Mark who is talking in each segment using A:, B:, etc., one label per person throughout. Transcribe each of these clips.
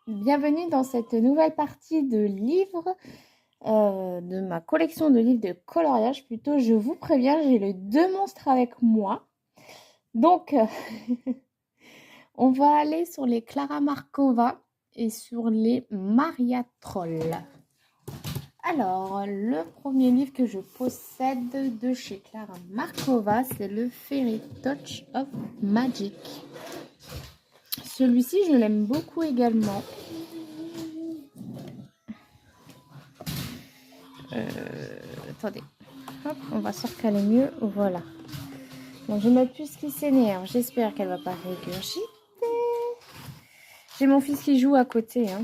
A: Bienvenue dans cette nouvelle partie de livres, de ma collection de livres de coloriage. Plutôt, je vous préviens, j'ai les deux monstres avec moi. Donc, on va aller sur les Clara Markova et sur les Maria Troll. Alors, le premier livre que je possède de chez Clara Markova, c'est le Fairy Touch of Magic. Celui-ci, je l'aime beaucoup également. Attendez, hop, on va se recaler mieux, voilà. Bon, j'ai ma puce qui s'énerve, j'espère qu'elle va pas régurgiter. J'ai mon fils qui joue à côté, hein.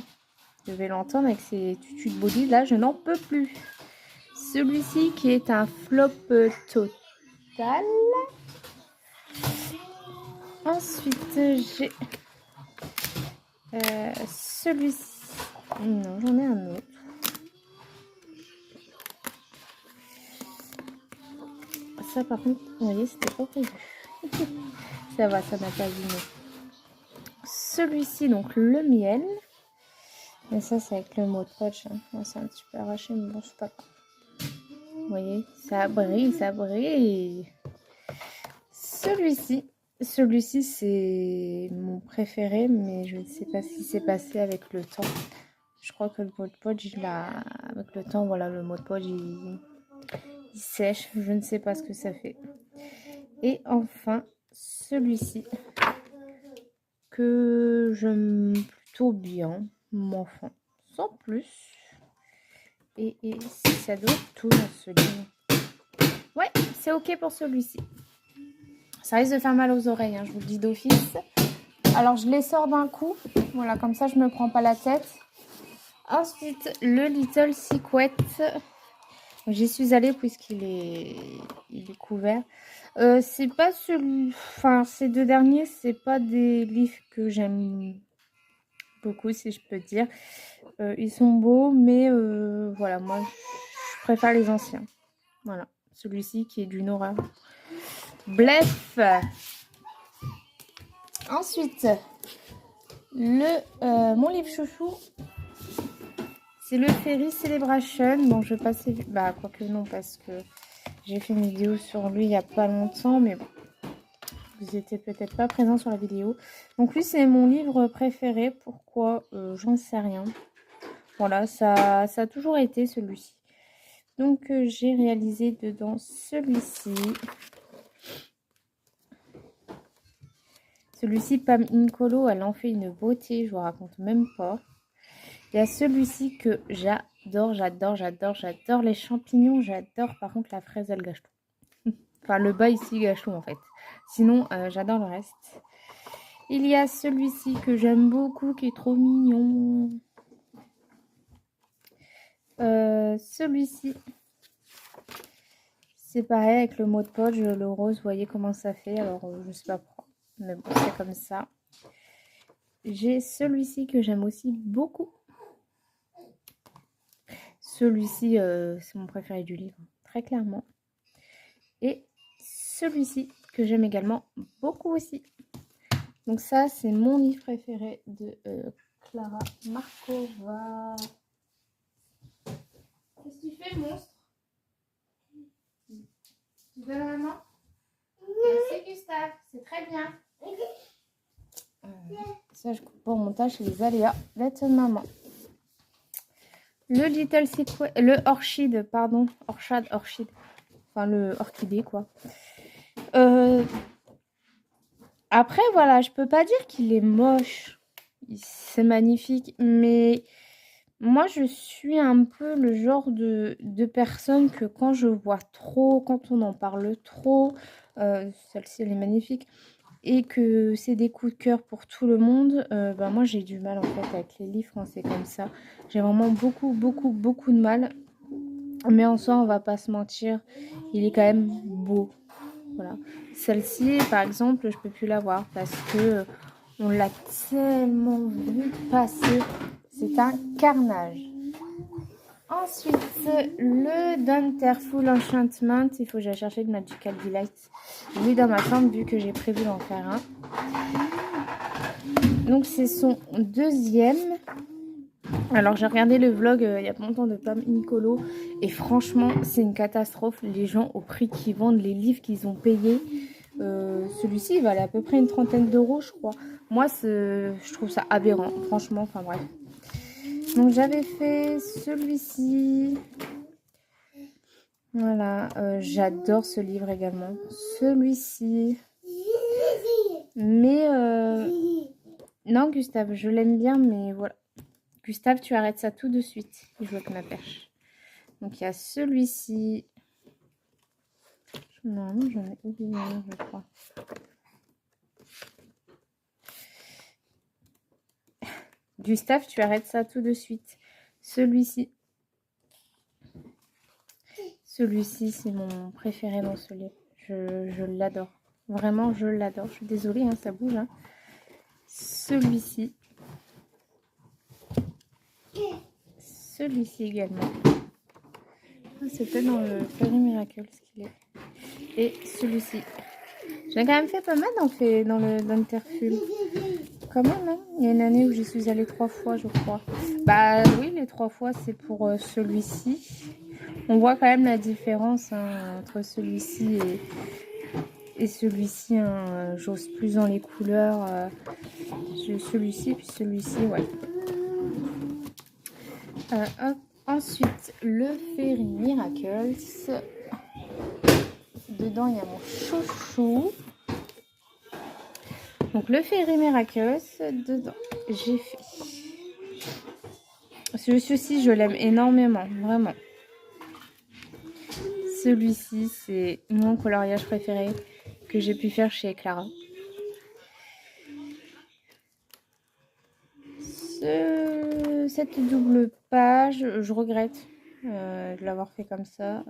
A: Je vais l'entendre avec ses tutus de body, là je n'en peux plus. Celui-ci qui est un flop total. Ensuite j'ai celui-ci, non j'en ai un autre. Ça par contre, vous voyez, c'était pas prévu. Ça va, ça n'a pas abîmé. Celui-ci, donc le miel. Mais ça, c'est avec le mot de poche. Hein. Moi, c'est un petit peu arraché, mais bon, c'est pas grave. Vous voyez, ça brille, ça brille. Celui-ci, c'est mon préféré, mais je ne sais pas ce qui s'est passé avec le temps. Je crois que le mot de poche, avec le temps, voilà, le mot de poche, il sèche. Je ne sais pas ce que ça fait. Et enfin, celui-ci, que j'aime plutôt bien, m'enfant, sans plus. Et ça doit être tout dans ce livre. Ouais, c'est ok pour celui-ci. Ça risque de faire mal aux oreilles, hein, je vous le dis d'office. Alors, je les sors d'un coup. Voilà, comme ça, je me prends pas la tête. Ensuite, le Little Secret. J'y suis allée puisqu'il est couvert. C'est pas celui... Enfin, ces deux derniers, c'est pas des livres que j'aime beaucoup, si je peux dire. Ils sont beaux, mais voilà, moi, je préfère les anciens. Voilà, celui-ci qui est d'une horreur. Bref. Ensuite, mon livre chouchou, c'est le Fairy Celebration. Bon, je vais passer... Bah, quoique non, parce que j'ai fait une vidéo sur lui il n'y a pas longtemps, mais bon. Vous n'étiez peut-être pas présent sur la vidéo. Donc lui, c'est mon livre préféré. Pourquoi j'en sais rien. Voilà, ça a toujours été celui-ci. Donc, j'ai réalisé dedans celui-ci. Celui-ci, Pam Incolo, elle en fait une beauté. Je vous raconte même pas. Il y a celui-ci que j'adore. Les champignons, j'adore. Par contre, la fraise, elle gâche tout. Enfin, le bas ici gâche tout, en fait. Sinon, j'adore le reste. Il y a celui-ci que j'aime beaucoup, qui est trop mignon. Celui-ci, c'est pareil avec le mot de poche, le rose, vous voyez comment ça fait. Alors, je sais pas pourquoi, mais bon, c'est comme ça. J'ai celui-ci que j'aime aussi beaucoup. Celui-ci, c'est mon préféré du livre, très clairement. Et celui-ci que j'aime également beaucoup aussi. Donc ça, c'est mon livre préféré de Clara Markova. Qu'est-ce que tu fais, monstre? Tu donnes la main? Merci, Gustave. C'est très bien. Ça, je coupe pas au montage, c'est les aléas d'être maman. Le Little Secret, le Orchid, pardon. Orchid. Enfin, le orchidée, quoi. Après, voilà, je peux pas dire qu'il est moche. C'est magnifique, mais... Moi, je suis un peu le genre de personne que quand je vois trop, quand on en parle trop, celle-ci, elle est magnifique, et que c'est des coups de cœur pour tout le monde, bah moi, j'ai du mal, en fait, avec les livres quand c'est comme ça. J'ai vraiment beaucoup de mal. Mais en soi, on va pas se mentir, il est quand même beau. Voilà. Celle-ci, par exemple, je peux plus la voir parce que on l'a tellement vu passer. C'est un carnage. Ensuite, le Dunter Full Enchantment. Il faut que j'aille chercher le Magical Delight. Lui dans ma chambre vu que j'ai prévu d'en faire un. Donc c'est son deuxième. Alors j'ai regardé le vlog il y a pas longtemps de Pam Nicolo et franchement c'est une catastrophe. Les gens au prix qu'ils vendent les livres qu'ils ont payés, celui-ci il valait à peu près une trentaine d'euros je crois. Moi je trouve ça aberrant franchement, enfin bref. Donc j'avais fait celui-ci. Voilà, j'adore ce livre également. Celui-ci. Mais non Gustave, je l'aime bien mais voilà. Gustave, tu arrêtes ça tout de suite. Il joue avec ma perche. Donc, il y a celui-ci. Non, j'en ai oublié un, je crois. Gustave, tu arrêtes ça tout de suite. Celui-ci. Celui-ci, c'est mon préféré dans ce livre. Je l'adore. Vraiment, je l'adore. Je suis désolée, hein, ça bouge. Hein. Celui-ci. Celui-ci également. Ah, c'était dans le Fairy Miracle ce qu'il est. Et celui-ci. J'ai quand même fait pas mal dans le Dunterful. Quand même, hein. Il y a une année où j'y suis allée 3 fois, je crois. Bah oui, les 3 fois, c'est pour celui-ci. On voit quand même la différence hein, entre celui-ci et celui-ci. Hein. J'ose plus dans les couleurs. Celui-ci, puis celui-ci, ouais. Hop. Ensuite, le Fairy Miracles. Dedans, il y a mon chouchou. Donc, le Fairy Miracles, dedans, j'ai fait. Celui-ci, je l'aime énormément, vraiment. Celui-ci, c'est mon coloriage préféré que j'ai pu faire chez Clara. Cette double page, je regrette de l'avoir fait comme ça.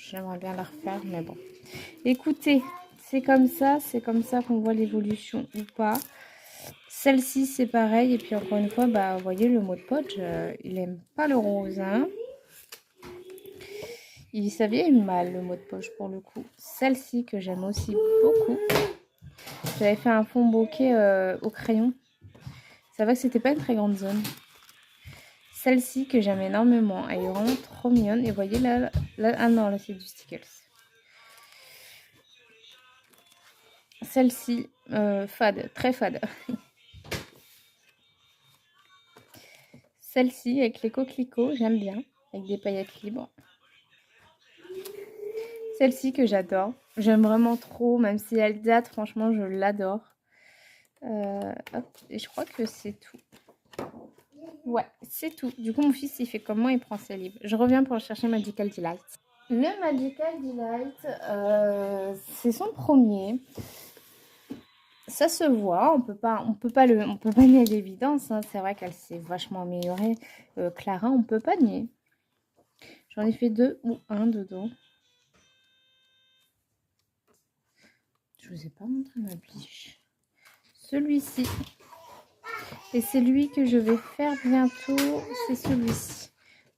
A: J'aimerais bien la refaire, mais bon. Écoutez, c'est comme ça qu'on voit l'évolution ou pas. Celle-ci, c'est pareil. Et puis, encore une fois, bah, vous voyez, le mot de Podge, il aime pas le rose. Hein. Il s'habille mal, le mot de poche, pour le coup. Celle-ci, que j'aime aussi beaucoup. J'avais fait un fond bokeh au crayon. C'est vrai que c'était pas une très grande zone. Celle-ci, que j'aime énormément. Elle est vraiment trop mignonne. Et vous voyez, là ah non, là, c'est du Stickles. Celle-ci, fade, très fade. Celle-ci, avec les coquelicots, j'aime bien. Avec des paillettes libres. Celle-ci que j'adore. J'aime vraiment trop, même si elle date, franchement, je l'adore. Hop, et je crois que c'est tout. Ouais, c'est tout. Du coup, mon fils, il fait comment? Il prend ses livres. Je reviens pour chercher Magical Delight. Le Magical Delight, c'est son premier. Ça se voit, on peut pas nier l'évidence. Hein. C'est vrai qu'elle s'est vachement améliorée. Clara, on peut pas nier. J'en ai fait 2 ou 1 dedans. Je vous ai pas montré ma biche. Celui-ci. Et c'est lui que je vais faire bientôt. C'est celui-ci.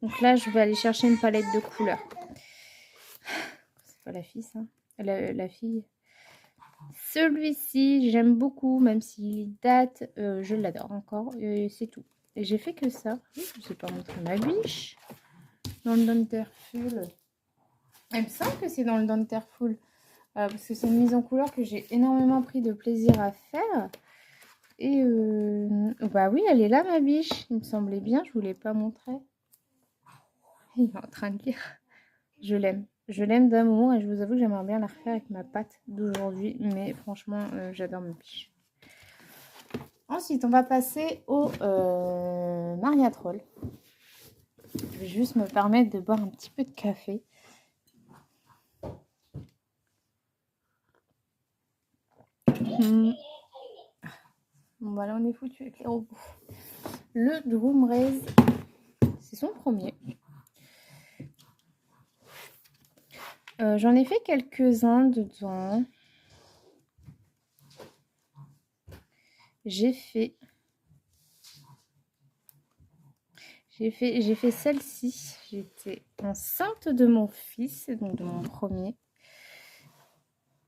A: Donc là, je vais aller chercher une palette de couleurs. C'est pas la fille, ça. La fille. Celui-ci, j'aime beaucoup, même s'il date. Je l'adore encore. C'est tout. Et j'ai fait que ça. Je ne vous ai pas montré ma biche. Dans le Dunterful. Il me semble que c'est dans le Dunterful. Parce que c'est une mise en couleur que j'ai énormément pris de plaisir à faire. Et bah oui, elle est là ma biche. Il me semblait bien, je vous l'ai pas montré. Il est en train de lire. Je l'aime. Je l'aime d'amour et je vous avoue que j'aimerais bien la refaire avec ma pâte d'aujourd'hui. Mais franchement, j'adore ma biche. Ensuite, on va passer au Maria Troll. Je vais juste me permettre de boire un petit peu de café. Bon, bah là, on est foutu avec les robots. Le Drum Raise, c'est son premier. J'en ai fait quelques-uns dedans. J'ai fait celle-ci. J'étais enceinte de mon fils, donc de mon premier.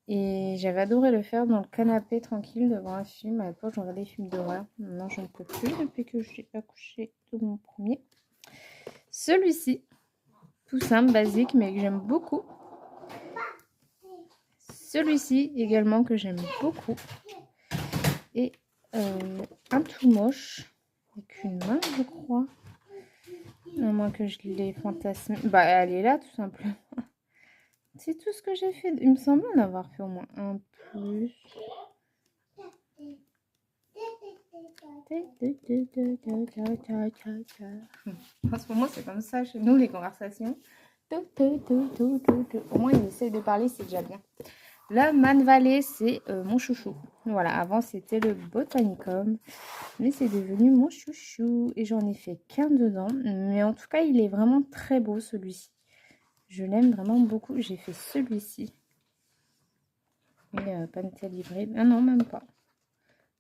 A: Et j'avais adoré le faire dans le canapé tranquille devant un film. À l'époque, je regardais des films d'horreur. Maintenant, je ne peux plus depuis que j'ai accouché de mon premier. Celui-ci, tout simple, basique, mais que j'aime beaucoup. Celui-ci également que j'aime beaucoup. Et un tout moche, avec une main, je crois. À moins que je l'ai fantasmé. Bah, elle est là, tout simplement. C'est tout ce que j'ai fait. Il me semble en avoir fait au moins un plus. En ce moment, c'est comme ça chez nous, les conversations. Au moins, il essaye de parler, c'est déjà bien. Le Man Valley, c'est mon chouchou. Voilà, avant, c'était le Botanicum. Mais c'est devenu mon chouchou. Et j'en ai fait qu'un dedans. Mais en tout cas, il est vraiment très beau, celui-ci. Je l'aime vraiment beaucoup. J'ai fait celui-ci. Et pas de livré. Ah non, même pas.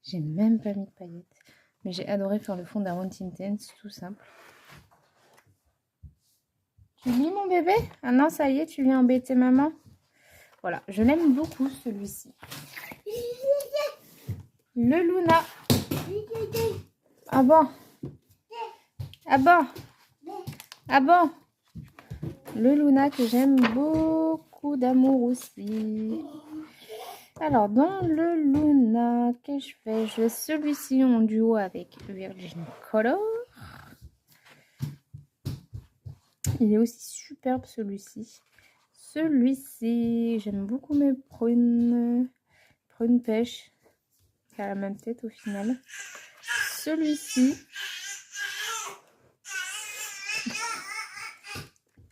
A: J'ai même pas mis de paillettes. Mais j'ai adoré faire le fond d'Armand Intense, tout simple. Tu lis mon bébé? Ah non, ça y est, tu viens embêter maman? Voilà, je l'aime beaucoup celui-ci. Le Luna. Ah bon? Ah bon? Ah bon? Le Luna que j'aime beaucoup d'amour aussi. Alors, dans le Luna, qu'est-ce que je fais? Je fais celui-ci en duo avec Virgin Color. Il est aussi superbe celui-ci. Celui-ci, j'aime beaucoup mes prunes pêche, qui a la même tête au final. Celui-ci,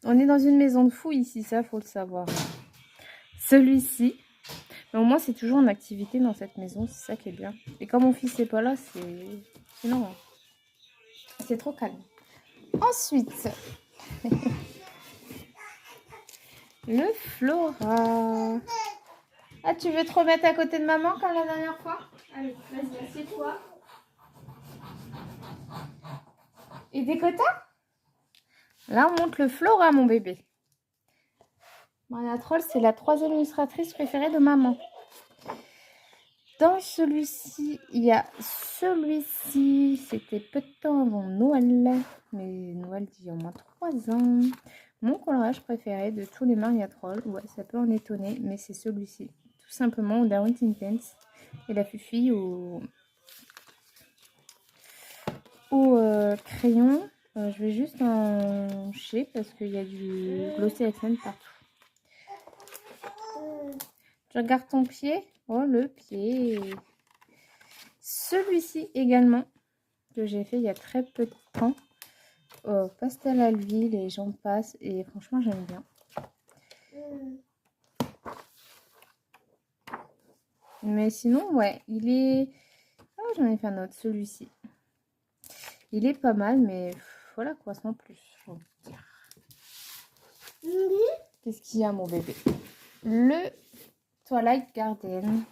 A: on est dans une maison de fous ici, ça faut le savoir. Celui-ci, mais au moins c'est toujours en activité dans cette maison, c'est ça qui est bien. Et quand mon fils n'est pas là, c'est non, c'est trop calme. Ensuite, le Flora. Ah, tu veux te remettre à côté de maman comme la dernière fois? Allez, vas-y, assieds-toi. Et des quotas? Là, on monte le Flora, mon bébé. Maria Troll, c'est la 3e illustratrice préférée de maman. Dans celui-ci, il y a celui-ci. C'était peu de temps avant Noël. Mais Noël d'il y a au moins 3 ans. Mon colorage préféré de tous les Maria Troll. Ouais, ça peut en étonner, mais c'est celui-ci. Tout simplement, Darwin Intense. Et la Fufi au crayon. Je vais juste en chier parce qu'il y a du glossy accent partout. Tu regardes ton pied? Oh, le pied. Celui-ci également, que j'ai fait il y a très peu de temps. Pastel à l'huile et j'en passe. Et franchement, j'aime bien. Mais sinon, ouais, il est... Oh, j'en ai fait un autre, celui-ci. Il est pas mal, mais voilà quoi, sans plus. Qu'est-ce qu'il y a, mon bébé? Le Twilight Garden.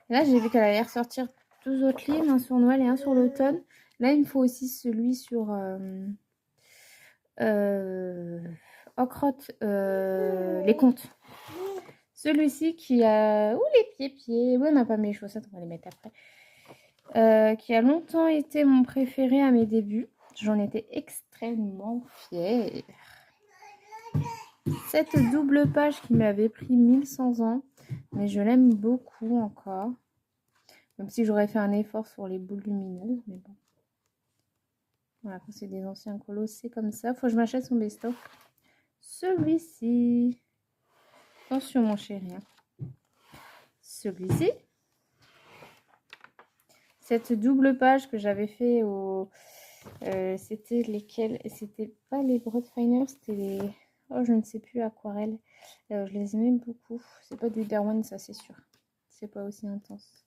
A: Là, j'ai vu qu'elle allait ressortir 2 autres livres, un sur Noël et un sur l'automne. Là, il me faut aussi celui sur Ocrotte, les contes. Celui-ci qui a... Ouh, les pieds. Oui, on n'a pas mes chaussettes, on va les mettre après. Qui a longtemps été mon préféré à mes débuts. J'en étais extrêmement fière. Cette double page qui m'avait pris 1100 ans. Mais je l'aime beaucoup encore. Même si j'aurais fait un effort sur les boules lumineuses. Mais bon. Voilà, quand c'est des anciens colos, c'est comme ça. Faut que je m'achète son best-of. Celui-ci. Attention, mon chéri. Celui-ci. Cette double page que j'avais fait au... c'était lesquels? C'était pas les Broadfiner, c'était les... Oh, je ne sais plus, aquarelles. Je les aimais beaucoup. C'est pas du Darwin, ça, c'est sûr. C'est pas aussi intense.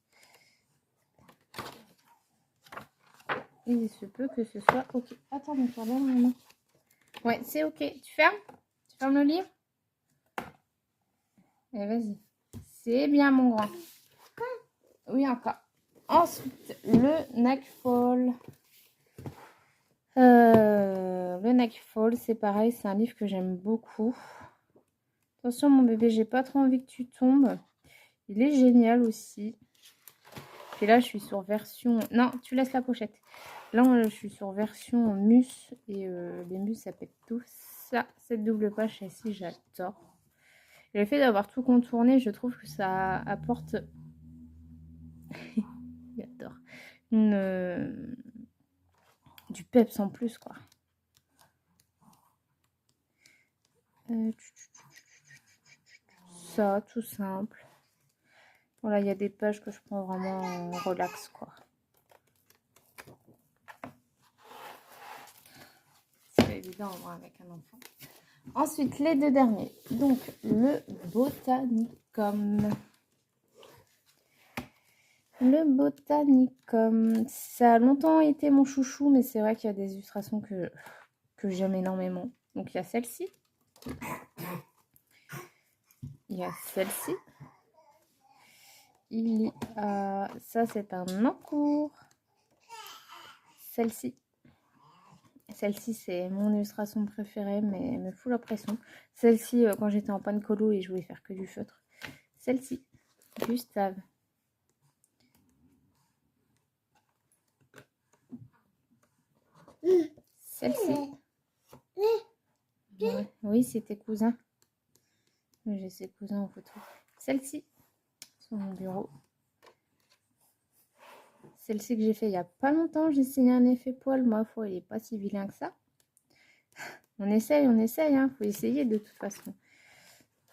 A: Et il se peut que ce soit ok. Attends, mais tu regardes maman. Ouais, c'est ok. Tu fermes? Tu fermes le livre? Allez, vas-y. C'est bien, mon grand. Oui, encore. Ensuite, le Nightfall. Le Nightfall, c'est pareil, c'est un livre que j'aime beaucoup. Attention mon bébé, j'ai pas trop envie que tu tombes. Il est génial aussi. Et là, je suis sur version... Non, tu laisses la pochette. Là, je suis sur version mus. Et les mus, ça pète tout. Ça, cette double page, celle-ci, j'adore. Et le fait d'avoir tout contourné, je trouve que ça apporte... J'adore. Du peps en plus, quoi. Ça, tout simple. Voilà, il y a des pages que je prends vraiment en relax, quoi. C'est pas évident avec un enfant. Ensuite, les deux derniers. Donc, le Botanicum. Le Botanicum. Ça a longtemps été mon chouchou, mais c'est vrai qu'il y a des illustrations que j'aime énormément. Donc, il y a celle-ci. Il y a celle-ci. Il y a... Ça, c'est un encours. Celle-ci. Celle-ci, c'est mon illustration préférée, mais me fout la pression. Celle-ci, quand j'étais en panne colo et je voulais faire que du feutre. Celle-ci, Gustave. Celle-ci. Ouais. Oui, c'est tes cousins. J'ai ses cousins en photo. Celle-ci, sur mon bureau. Celle-ci que j'ai fait il n'y a pas longtemps, j'ai signé un effet poil. Ma foi, il n'est pas si vilain que ça. On essaye, hein. Faut essayer de toute façon.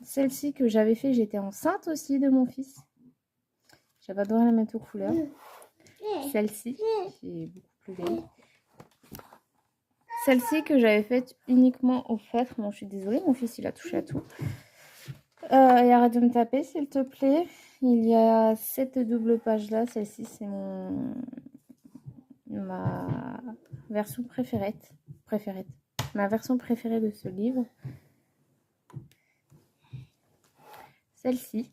A: Celle-ci que j'avais fait, j'étais enceinte aussi de mon fils. J'avais adoré la mettre aux couleurs. Celle-ci, qui est beaucoup plus vieille. Celle-ci que j'avais faite uniquement au feutre. Bon, je suis désolée, mon fils, il a touché à tout. Et arrête de me taper, s'il te plaît. Il y a cette double page-là. Celle-ci, c'est ma version préférée. Ma version préférée de ce livre. Celle-ci.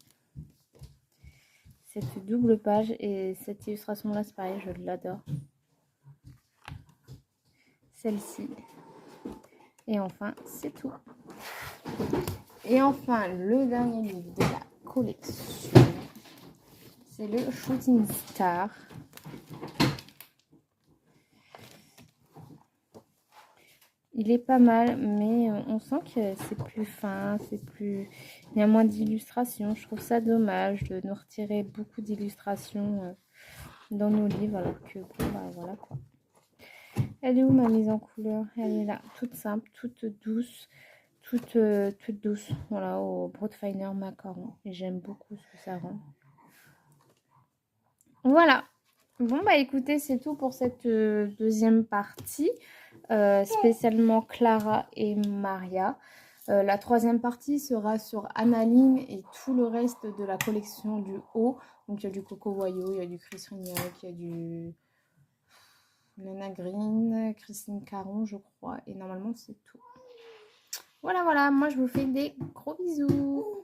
A: Cette double page et cette illustration-là, c'est pareil, je l'adore. Celle-ci. Et enfin, c'est tout. Et enfin, le dernier livre de la collection, c'est le Shooting Star. Il est pas mal, mais on sent que c'est plus fin, il y a moins d'illustrations. Je trouve ça dommage de nous retirer beaucoup d'illustrations dans nos livres, alors que bon, bah, voilà quoi. Elle est où ma mise en couleur? Elle est là, toute simple, toute douce, toute douce. Voilà, au Broadfiner macaron. Et j'aime beaucoup ce que ça rend. Voilà. Bon, bah écoutez, c'est tout pour cette deuxième partie, spécialement Clara et Maria. La troisième partie sera sur Annaline et tout le reste de la collection du haut. Donc il y a du Coco Wayo, il y a du Chris Rignac, il y a du Nana Green, Christine Caron, je crois. Et normalement, c'est tout. Voilà, moi je vous fais des gros bisous.